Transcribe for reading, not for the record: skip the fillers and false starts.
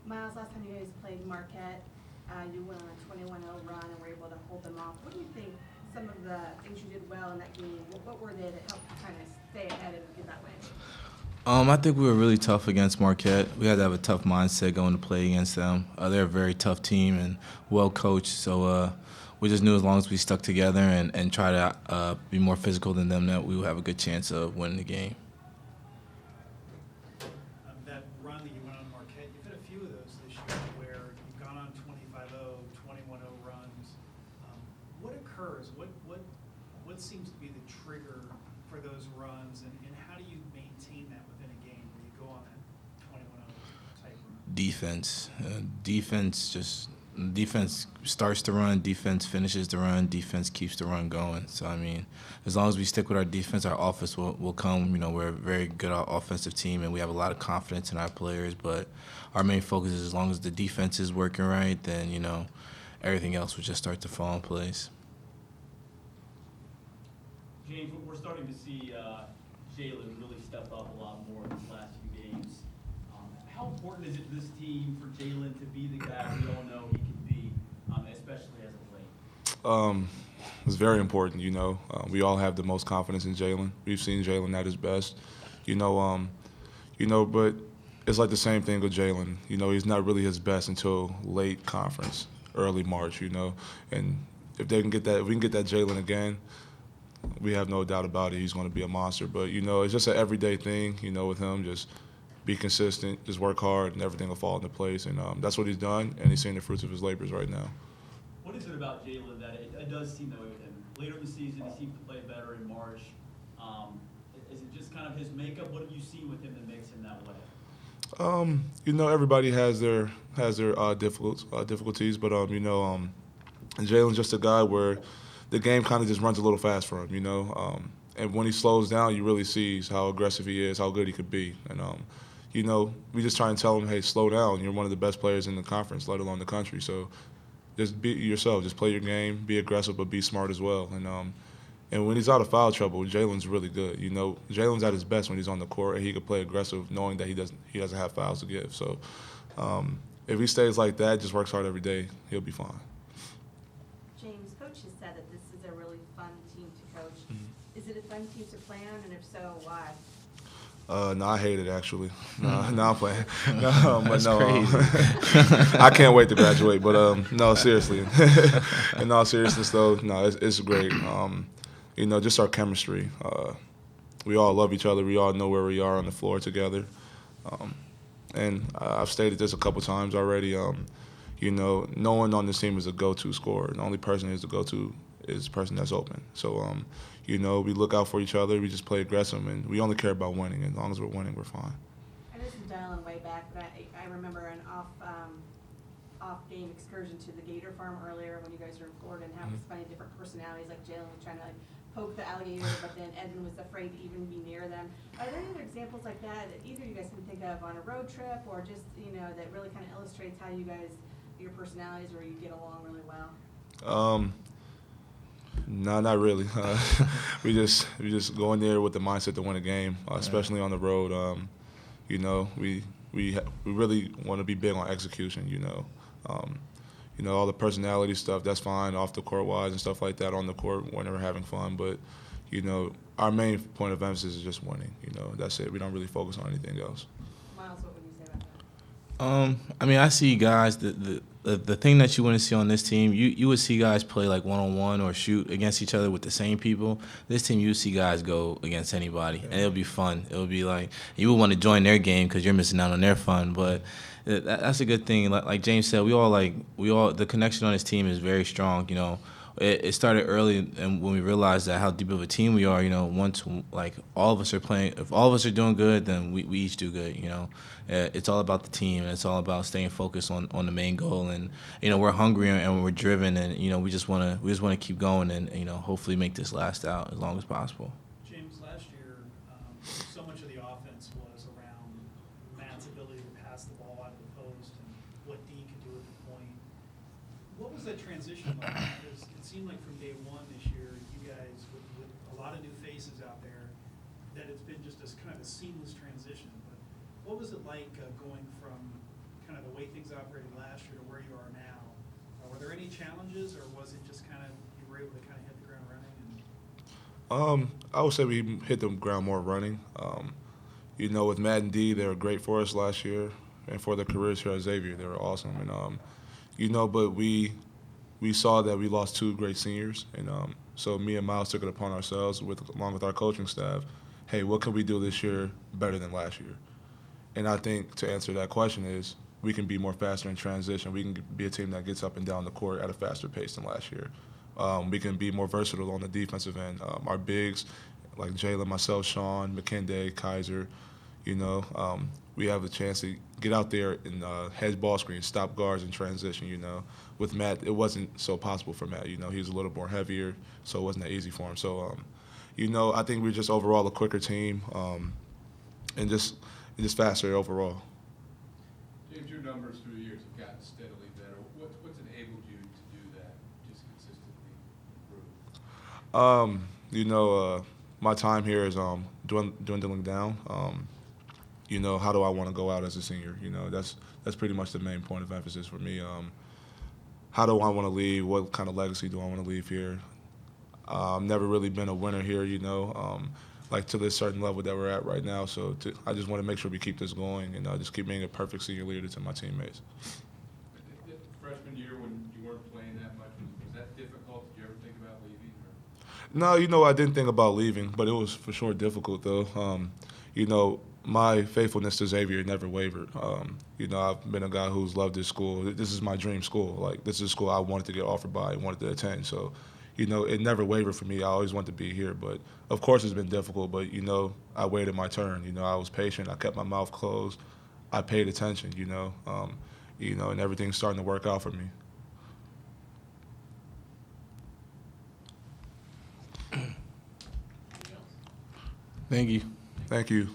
Myles, last time you guys played Marquette, you went on a 21-0 run and were able to hold them off. What do you think some of the things you did well in that game, what were they that helped you kind of stay ahead and get that win? I think we were really tough against Marquette. We had to have a tough mindset going to play against them. They're a very tough team and well coached. So we just knew as long as we stuck together and try to be more physical than them, that we would have a good chance of winning the game. That run that you went on Marquette, you've had a few of those this year where you've gone on 25-0, 21-0 runs. What occurs? What seems to be the trigger for those runs, and how do you maintain that within a game when you go on that 21-0 type run? Defense. Defense starts the run, defense finishes the run, defense keeps the run going. So, I mean, as long as we stick with our defense, our offense will come. You know, we're a very good offensive team, and we have a lot of confidence in our players. But our main focus is as long as the defense is working right, then, you know, everything else will just start to fall in place. James, we're starting to see Jalen really step up a lot more in these last few games. How important is it to this team for Jalen to be the guy we all know he can be, especially as of late? It's very important, you know. We all have the most confidence in Jalen. We've seen Jalen at his best, but it's like the same thing with Jalen. You know, he's not really his best until late conference, early March, you know. And if we can get that Jalen again, we have no doubt about it. He's going to be a monster. But, you know, it's just an everyday thing, you know, with him. Just be consistent, just work hard, and everything will fall into place. And that's what he's done, and he's seeing the fruits of his labors right now. What is it about Jalen that it does seem that way with him? Later in the season, he seems to play better in March. Is it just kind of his makeup? What have you seen with him that makes him that way? You know, everybody has their difficulties, but Jalen's just a guy where the game kind of just runs a little fast for him, you know. And when he slows down, you really see how aggressive he is, how good he could be. And you know, we just try and tell him, hey, slow down. You're one of the best players in the conference, let alone the country. So just be yourself. Just play your game. Be aggressive, but be smart as well. And when he's out of foul trouble, Jalen's really good. You know, Jalen's at his best when he's on the court, and he can play aggressive, knowing that he doesn't have fouls to give. So if he stays like that, just works hard every day, he'll be fine. James, Coach has said that this is a really fun team to coach. Mm-hmm. Is it a fun team to play on, and if so, why? No, I hate it actually. No, I'm playing. No, but That's no, crazy. I can't wait to graduate. But no, seriously. In all seriousness, though, no, it's great. You know, just our chemistry. We all love each other. We all know where we are on the floor together. And I've stated this a couple times already. You know, no one on this team is a go-to scorer. The only person who's the go-to is the person that's open. So, you know, we look out for each other. We just play aggressive, and we only care about winning. As long as we're winning, we're fine. I know this is dialing way back, but I remember an off-game excursion to the Gator Farm earlier when you guys were in Florida and having funny different personalities, like Jalen was trying to poke the alligator, but then Edmund was afraid to even be near them. Are there any other examples like that either you guys can think of on a road trip, or just, you know, that really kind of illustrates how you guys, your personalities, or you get along really well? No, not really. We just go in there with the mindset to win a game, especially on the road. You know, we really want to be big on execution. You know, all the personality stuff, that's fine off the court wise and stuff like that. On the court, we're never having fun, but you know, our main point of emphasis is just winning. You know, that's it. We don't really focus on anything else. Myles, what would you say about that? I mean, I see guys, the thing that you wouldn't see on this team, you would see guys play like one-on-one or shoot against each other with the same people. This team, you would see guys go against anybody, and it'll be fun. It'll be like, you would want to join their game because you're missing out on their fun, but that's a good thing. Like James said, the connection on this team is very strong, you know. It started early, and when we realized that how deep of a team we are, you know, once like all of us are playing, if all of us are doing good, then we each do good, you know. It's all about the team, and it's all about staying focused on the main goal, and you know, we're hungry and we're driven, and you know, we just want to keep going, and you know, hopefully make this last out as long as possible. James, last year, so much of the offense was around Matt's ability to pass the ball out of the post and what D could do at the point. What was that transition like? Because it seemed like from day one this year, you guys, with a lot of new faces out there, that it's been just this kind of a seamless transition. But what was it like going from kind kind of the way things operated last year to where you are now, were there any challenges, or was it just kind of you were able to kind of hit the ground running? I would say we hit the ground more running. You know, with Matt and D, they were great for us last year, and for their careers here at Xavier, they were awesome. And you know, but we saw that we lost 2 great seniors, and so me and Myles took it upon ourselves, along with our coaching staff. Hey, what can we do this year better than last year? And I think to answer that question is we can be more faster in transition. We can be a team that gets up and down the court at a faster pace than last year. We can be more versatile on the defensive end. Our bigs, like Jalen, myself, Sean, McKinday, Kaiser, you know, we have a chance to get out there and hedge ball screens, stop guards in transition, you know. With Matt, it wasn't so possible for Matt. You know, he was a little more heavier, so it wasn't that easy for him. So, you know, I think we're just overall a quicker team and just faster overall. James, your numbers through the years have gotten steadily better. What's enabled you to do that, just consistently improve? You know, my time here is dwindling down. You know, how do I want to go out as a senior? You know, that's pretty much the main point of emphasis for me. How do I want to leave? What kind of legacy do I want to leave here? I've never really been a winner here, you know, like to this certain level that we're at right now. So I just want to make sure we keep this going and just keep being a perfect senior leader to my teammates. Freshman year when you weren't playing that much, was that difficult? Did you ever think about leaving? Or? No, you know, I didn't think about leaving, but it was for sure difficult, though. You know, my faithfulness to Xavier never wavered. You know, I've been a guy who's loved this school. This is my dream school. Like, this is a school I wanted to get offered by and wanted to attend. So, you know, it never wavered for me. I always wanted to be here. But, of course, it's been difficult. But, you know, I waited my turn. You know, I was patient. I kept my mouth closed. I paid attention, you know, and everything's starting to work out for me. Thank you. Thank you.